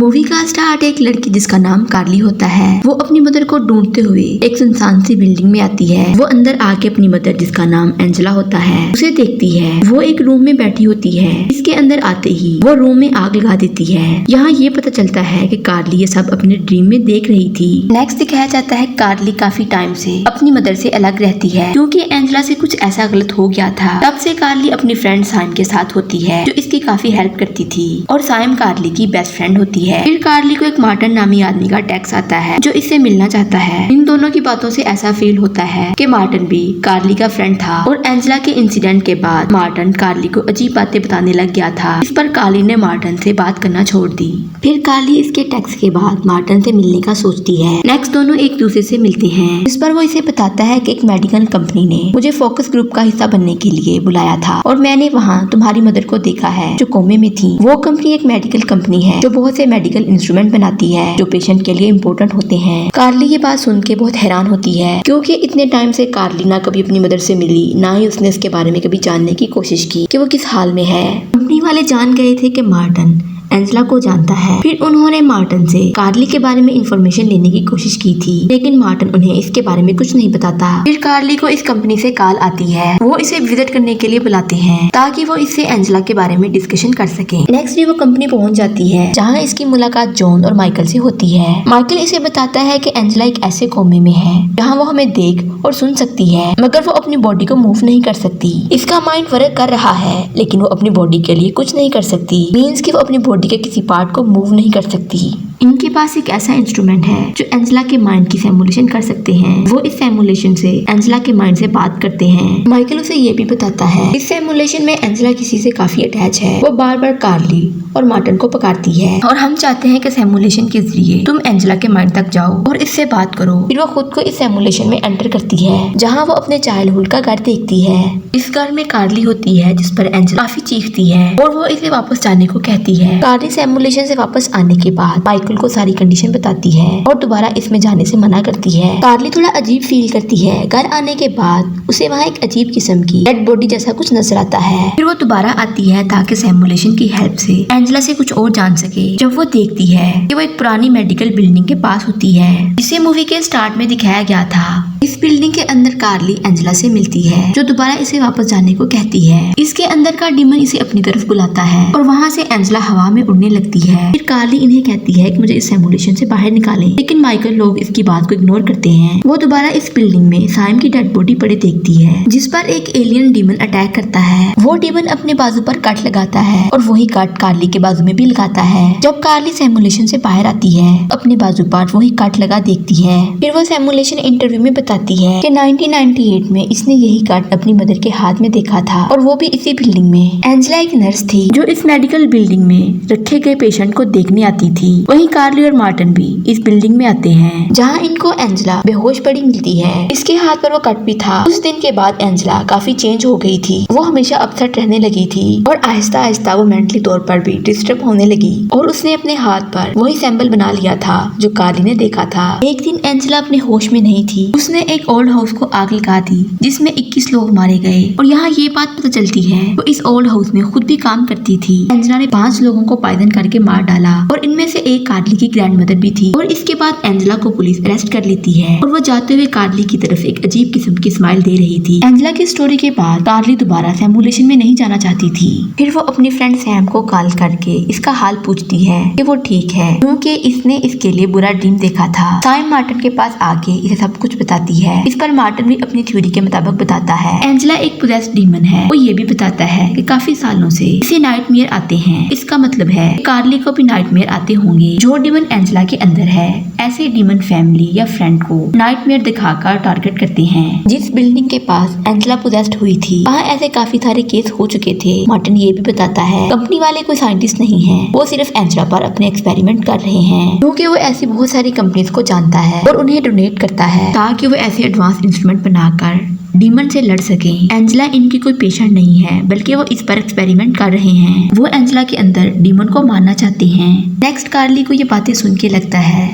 Movie का start एक लड़की जिसका नाम कार्ली होता है, वो अपनी मदर को ढूंढते हुए एक सुनसान सी बिल्डिंग में आती है। वो अंदर आके अपनी मदर जिसका नाम एंजेला होता है उसे देखती है। वो एक रूम में बैठी होती है। इसके अंदर आते ही वो रूम में आग लगा देती है। यहाँ ये पता चलता है कि कार्ली ये सब अपने ड्रीम में देख रही थी। नेक्स्ट दिखाया जाता है कार्ली काफी टाइम से अपनी मदर से अलग रहती है क्योंकि एंजेला से कुछ ऐसा गलत हो गया था। तब से कार्ली अपनी फ्रेंड साइम के साथ होती है जो इसकी काफी हेल्प करती थी और साइम कार्ली की बेस्ट फ्रेंड होती है। फिर कार्ली को एक मार्टिन नामी आदमी का टेक्स्ट आता है जो इससे मिलना चाहता है। इन दोनों की बातों से ऐसा फील होता है कि मार्टिन भी कार्ली का फ्रेंड था और एंजेला के इंसिडेंट के बाद मार्टिन कार्ली को अजीब बातें बताने लग गया था। इस पर कार्ली ने मार्टिन से बात करना छोड़ दी। फिर कार्ली इसके टेक्स्ट के बाद मार्टिन से मिलने का सोचती है। नेक्स्ट दोनों एक दूसरे से मिलते हैं जिस पर वो इसे बताता है कि एक मेडिकल कंपनी ने मुझे फोकस ग्रुप का हिस्सा बनने के लिए बुलाया था और मैंने वहाँ तुम्हारी मदर को देखा है जो कोमे में थी। वो कंपनी एक मेडिकल कंपनी है जो बहुत से मेडिकल इंस्ट्रूमेंट बनाती है जो पेशेंट के लिए इम्पोर्टेंट होते हैं। कार्ली ये बात सुन के बहुत हैरान होती है क्योंकि इतने टाइम से कार्ली ना कभी अपनी मदर से मिली ना ही उसने इसके बारे में कभी जानने की कोशिश की कि वो किस हाल में है। कंपनी वाले जान गए थे कि मार्टिन एंजेला को जानता है। फिर उन्होंने मार्टिन से कार्ली के बारे में इंफॉर्मेशन लेने की कोशिश की थी लेकिन मार्टिन उन्हें इसके बारे में कुछ नहीं बताता। फिर कार्ली को इस कंपनी से कॉल आती है। वो इसे विजिट करने के लिए बुलाते हैं ताकि वो इससे एंजेला के बारे में डिस्कशन कर सके। नेक्स्ट डे वो कंपनी पहुंच जाती है जहाँ इसकी मुलाकात जॉन और माइकल से होती है। माइकल इसे बताता है कि एंजेला एक ऐसे कोमे में है जहाँ वो हमें देख और सुन सकती है मगर वो अपनी बॉडी को मूव नहीं कर सकती। इसका माइंड वर्क कर रहा है लेकिन वो अपनी बॉडी के लिए कुछ नहीं कर सकती। मीन्स कि वो अपनी बॉडी के किसी पार्ट को मूव नहीं कर सकती। इनके पास एक ऐसा इंस्ट्रूमेंट है जो एंजेला के माइंड की सिमुलेशन कर सकते हैं। वो इस सिमुलेशन से एंजेला के माइंड से बात करते हैं। माइकल उसे ये भी बताता है इस सिमुलेशन में एंजेला किसी से काफी अटैच है। वो बार बार कार्ली और मार्टिन को पकड़ती है और हम चाहते हैं कि सिमुलेशन के जरिए तुम एंजेला के माइंड तक जाओ और इससे बात करो। फिर वो खुद को इस सिमुलेशन में एंटर करती है जहाँ वो अपने चाइल्डहुड का घर देखती है। इस घर में कार्ली होती है जिस पर एंजेला काफी चीखती है और वो इसे वापस जाने को कहती है। कार्ली सिमुलेशन से वापस आने के बाद माइकल को सारी कंडीशन बताती है और दोबारा इसमें जाने से मना करती है। कार्ली थोड़ा अजीब फील करती है। घर आने के बाद उसे वहाँ एक अजीब किस्म की डेड बॉडी जैसा कुछ नजर आता है। फिर वो दोबारा आती है ताकि सिमुलेशन की हेल्प से एंजेला से कुछ और जान सके। जब वो देखती है कि वो एक पुरानी मेडिकल बिल्डिंग के पास होती है जिसे मूवी के स्टार्ट में दिखाया गया था। इस बिल्डिंग के अंदर कार्ली एंजेला से मिलती है जो दोबारा इसे वापस जाने को कहती है। इसके अंदर का डीमन इसे अपनी तरफ बुलाता है और वहाँ से एंजेला हवा में उड़ने लगती है। फिर कार्ली इन्हें कहती है कि मुझे इस सिमुलेशन से बाहर निकालें लेकिन माइकल लोग इसकी बात को इग्नोर करते हैं। वो दोबारा इस बिल्डिंग में साइम की डेड बॉडी पड़े देखती है जिस पर एक एलियन डीमन अटैक करता है। वो डीमन अपने बाजू पर कट लगाता है और वही कट कार्ली के बाजू में भी लगाता है। जब कार्ली सिमुलेशन से बाहर आती है अपने बाजू पर वही कट लगा देखती है। फिर वो सिमुलेशन इंटरव्यू में बताती है कि 1998 में इसने यही कट अपनी मदर के हाथ में देखा था और वो भी इसी बिल्डिंग में। एंजेला एक नर्स थी जो इस मेडिकल बिल्डिंग में रखे गए पेशेंट को देखने आती थी। वहीं कार्ली और मार्टिन भी इस बिल्डिंग में आते हैं जहाँ इनको एंजेला बेहोश पड़ी मिलती है। इसके हाथ पर वो कट भी था। उस दिन के बाद एंजेला काफी चेंज हो गई थी। वो हमेशा अपसेट रहने लगी थी और आहिस्ता आहिस्ता वो मेंटली तौर पर भी डिस्टर्ब होने लगी और उसने अपने हाथ पर वही सिंबल बना लिया था जो कार्ली ने देखा था। एक दिन एंजेला अपने होश में नहीं थी। उसने एक ओल्ड हाउस को आग लगा दी जिसमें 21 लोग मारे गए और यहाँ ये बात पता चलती है वो इस ओल्ड हाउस में खुद भी काम करती थी। एंजेला ने 5 लोगों को पायदन करके मार डाला और इनमें से एक कार्ली की ग्रैंडमदर भी थी। और इसके बाद एंजेला को पुलिस अरेस्ट कर लेती है और वो जाते हुए कार्ली की तरफ एक अजीब किस्म की स्माइल दे रही थी। एंजेला की स्टोरी के बाद कार्ली दोबारा सिमुलेशन में नहीं जाना चाहती थी। फिर वो अपनी फ्रेंड सैम को कॉल करके इसका हाल पूछती है कि वो ठीक है क्योंकि इसने इसके लिए बुरा ड्रीम देखा था। सैम मार्टिन के पास आके इसे सब कुछ बताती है। इस पर मार्टिन भी अपनी थ्योरी के मुताबिक बताता है एंजेला एक पोजेस्ड डीमन है। वो ये भी बताता है कि काफी सालों से इसे नाइटमेयर आते हैं। इसका मतलब है कार्ली को भी नाइटमेयर आते होंगे। जो डीमन एंजेला के अंदर है ऐसे डीमन फैमिली या फ्रेंड को नाइटमेयर दिखाकर टारगेट करते हैं। जिस बिल्डिंग के पास एंजेला पोजेस्ड हुई थी वहाँ ऐसे काफी सारे केस हो चुके थे। मार्टिन ये भी बताता है कंपनी वाले कोई साइंटिस्ट नहीं है। वो सिर्फ एंजेला पर अपने एक्सपेरिमेंट कर रहे हैं क्योंकि वो ऐसी बहुत सारी कंपनीज को जानता है और उन्हें डोनेट करता है ताकि वो ऐसे एडवांस इंस्ट्रूमेंट बनाकर डीमन से लड़ सके। एंजेला इनकी कोई पेशेंट नहीं है बल्कि वो इस पर एक्सपेरिमेंट कर रहे हैं। वो एंजेला के अंदर डीमन को मारना चाहते हैं। नेक्स्ट कार्ली को ये बातें सुन के लगता है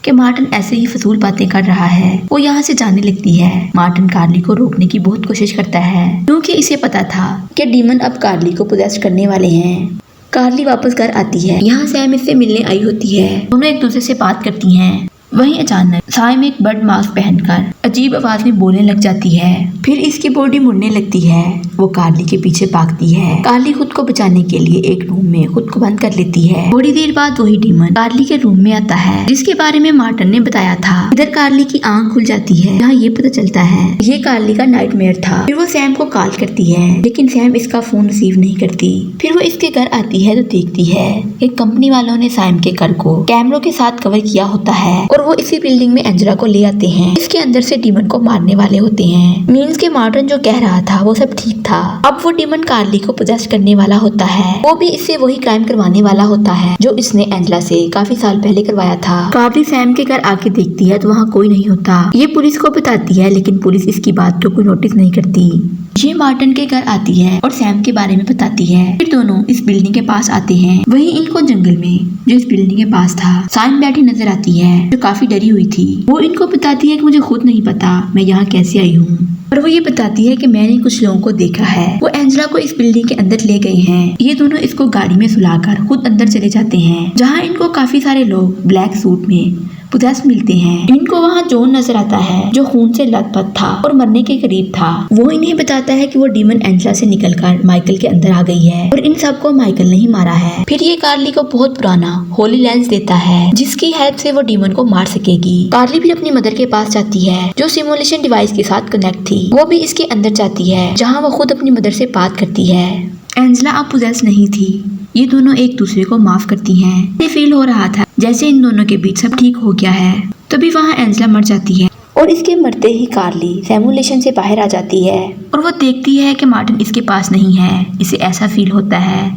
कि मार्टिन ऐसे ही फजूल बातें कर रहा है। वो यहाँ से जाने लगती है। मार्टिन कार्ली को रोकने की बहुत कोशिश करता है क्योंकि इसे पता था कि डीमन अब कार्ली को पोजेस करने वाले हैं। कार्ली वापस घर आती है। यहाँ सैम इससे मिलने आई होती है। दोनों एक दूसरे से बात करती हैं। वहीं अचानक सैम एक बर्ड मास्क पहनकर अजीब आवाज में बोलने लग जाती है। फिर इसकी बॉडी मुड़ने लगती है। वो कार्ली के पीछे भागती है। कार्ली खुद को बचाने के लिए एक रूम में खुद को बंद कर लेती है। थोड़ी देर बाद वही डीमन कार्ली के रूम में आता है, जिसके बारे में मार्टिन ने बताया था। इधर कार्ली की आंख खुल जाती है। यहाँ ये पता चलता है ये कार्ली का नाइटमेयर था। फिर वो सैम को कॉल करती है, लेकिन सैम इसका फोन रिसीव नहीं करती। फिर वो इसके घर आती है तो देखती है कि कंपनी वालों ने सैम के घर को कैमरों के साथ कवर किया होता है और वो इसी बिल्डिंग में एंजेला को ले आते हैं। इसके अंदर से डीमन को मारने वाले होते हैं। मीन्स के मार्टिन जो कह रहा था वो सब ठीक था। अब वो डीमन कार्ली को पोजेस करने वाला होता है। वो भी इससे वही क्राइम करवाने वाला होता है जो इसने एंजेला से काफी साल पहले करवाया था। कार्ली सैम के घर आके देखती है तो वहाँ कोई नहीं होता। ये पुलिस को बताती है, लेकिन पुलिस इसकी बात को कोई नोटिस नहीं करती। ये मार्टिन के घर आती है और सैम के बारे में बताती है। फिर दोनों इस बिल्डिंग के पास आते हैं। वहीं इनको जंगल में जो इस बिल्डिंग के पास था सैम बैठी नजर आती है, जो काफी डरी हुई थी। वो इनको बताती है कि मुझे खुद नहीं पता मैं यहाँ कैसे आई हूँ, और वो ये बताती है कि मैंने कुछ लोगों को देखा है। वो एंजेला को इस बिल्डिंग के अंदर ले गए हैं। ये दोनों इसको गाड़ी में सुलाकर खुद अंदर चले जाते हैं, जहाँ इनको काफी सारे लोग ब्लैक सूट में पुजास मिलते हैं। इनको वहाँ जॉन नजर आता है, जो खून से लथपथ था और मरने के करीब था। वो इन्हें बताता है कि वो डीमन एंजेला से निकलकर माइकल के अंदर आ गई है और इन सबको माइकल ने ही मारा है। फिर ये कार्ली को बहुत पुराना होली लेंस देता है, जिसकी हेल्प से वो डीमन को मार सकेगी। कार्ली फिर अपनी मदर के पास जाती है, जो सिमुलेशन डिवाइस के साथ कनेक्ट थी। वो भी इसके अंदर जाती है, जहाँ वो खुद अपनी मदर से बात करती है। एंजेला अब पोजेस नहीं थी। ये दोनों एक दूसरे को माफ करती हैं। ये फील हो रहा था जैसे इन दोनों के बीच सब ठीक हो गया है। तभी वहाँ एंजेला मर जाती है और इसके मरते ही कार्ली सिमुलेशन से बाहर आ जाती है और वो देखती है कि मार्टिन इसके पास नहीं है। इसे ऐसा फील होता है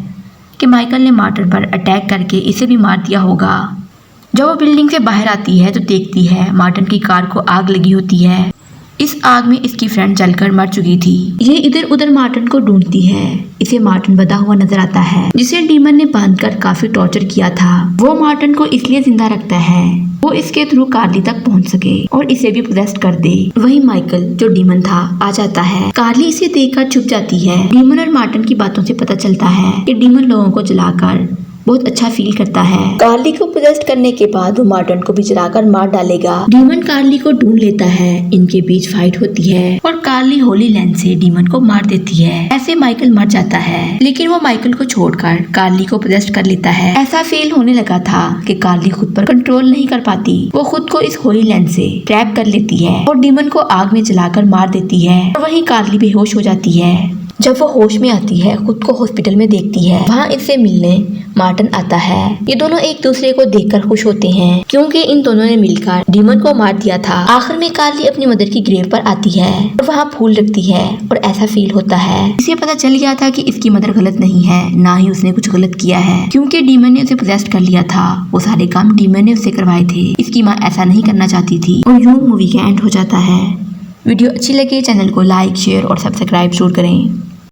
कि माइकल ने मार्टिन पर अटैक करके इसे भी मार दिया होगा। जब वो बिल्डिंग से बाहर आती है तो देखती है मार्टिन की कार को आग लगी होती है। इस आग में इसकी फ्रेंड जलकर मर चुकी थी। ये इधर उधर मार्टिन को ढूंढती है। इसे मार्टिन बंधा हुआ नजर आता है, जिसे डीमन ने बांधकर काफी टॉर्चर किया था। वो मार्टिन को इसलिए जिंदा रखता है वो इसके थ्रू कार्ली तक पहुंच सके और इसे भी पोजेस कर दे। वही माइकल जो डीमन था आ जाता है। कार्ली इसे देखकर छुप जाती है। डीमन और मार्टिन की बातों से पता चलता है कि डीमन लोगों को जलाकर बहुत अच्छा फील करता है। कार्ली को पोजेस करने के बाद वो मार्टिन को भी जलाकर मार डालेगा। डीमन कार्ली को ढूंढ लेता है। इनके बीच फाइट होती है और कार्ली होली लेंस से डीमन को मार देती है। ऐसे माइकल मर जाता है, लेकिन वो माइकल को छोड़कर कार्ली को पोजेस कर लेता है। ऐसा फील होने लगा था कि कार्ली खुद पर कंट्रोल नहीं कर पाती। वो खुद को इस होली लेंस से ट्रैप कर लेती है और डीमन को आग में जलाकर मार देती है। और वहीं कार्ली बेहोश हो जाती है। जब वो होश में आती है खुद को हॉस्पिटल में देखती है। वहाँ इससे मिलने मार्टिन आता है। ये दोनों एक दूसरे को देखकर खुश होते हैं, क्योंकि इन दोनों ने मिलकर डीमन को मार दिया था। आखिर में कार्ली अपनी मदर की ग्रेव पर आती है और वहाँ फूल रखती है और ऐसा फील होता है इसे पता चल गया था कि इसकी मदर गलत नहीं है, ना ही उसने कुछ गलत किया है, क्योंकि डीमन ने उसे पोजेस कर लिया था। वो सारे काम डीमन ने उसे करवाए थे। इसकी माँ ऐसा नहीं करना चाहती थी। और यूं मूवी का एंड हो जाता है। वीडियो अच्छी लगे चैनल को लाइक शेयर और सब्सक्राइब जरूर करें।